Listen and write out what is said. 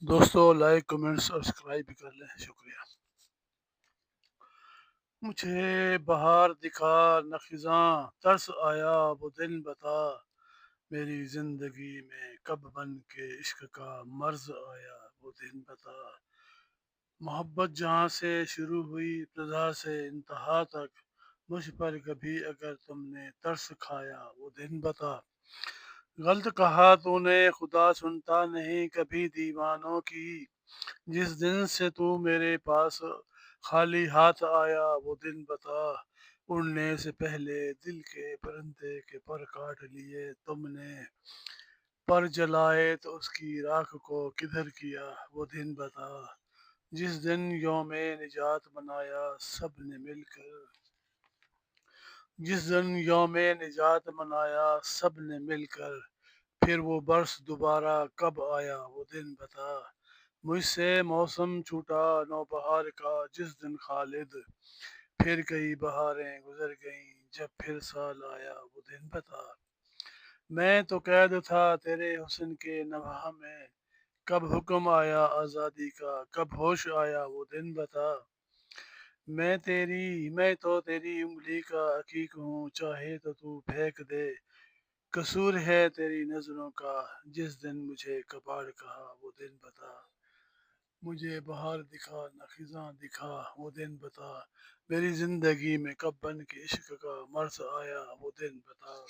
دوستو like comment subscribe بھی کر لیں، شکریہ۔ مجھے بہار دکھا نہ خزاں، ترس آیا وہ دن بتا، میری زندگی میں کب بن کے عشق کا مرض آیا وہ دن بتا۔ محبت جہاں سے شروع ہوئی ابتدا سے انتہا تک، مجھ پر کبھی اگر تم نے ترس کھایا وہ دن بتا۔ غلط کہا تو نے، خدا سنتا نہیں کبھی دیوانوں کی، جس دن سے تو میرے پاس خالی ہاتھ آیا وہ دن بتا۔ اڑنے سے پہلے دل کے پرندے کے پر کاٹ لیے تم نے، پر جلائے تو اس کی راکھ کو کدھر کیا وہ دن بتا۔ جس دن یوم نجات منایا سب نے مل کر، جس دن یوم نجات منایا سب نے مل کر، پھر وہ برس دوبارہ کب آیا وہ دن بتا۔ مجھ سے موسم چھوٹا نوبہار کا جس دن خالد، پھر کئی بہاریں گزر گئیں جب پھر سال آیا وہ دن بتا۔ میں تو قید تھا تیرے حسن کے نبھا میں، کب حکم آیا آزادی کا، کب ہوش آیا وہ دن بتا۔ میں تو تیری انگلی کا عقیق ہوں، چاہے تو پھینک دے، قصور ہے تیری نظروں کا، جس دن مجھے کباڑ کہا وہ دن بتا۔ مجھے بہار دکھا نہ خزاں دکھا وہ دن بتا، میری زندگی میں کب بن کے عشق کا مرض آیا وہ دن بتا۔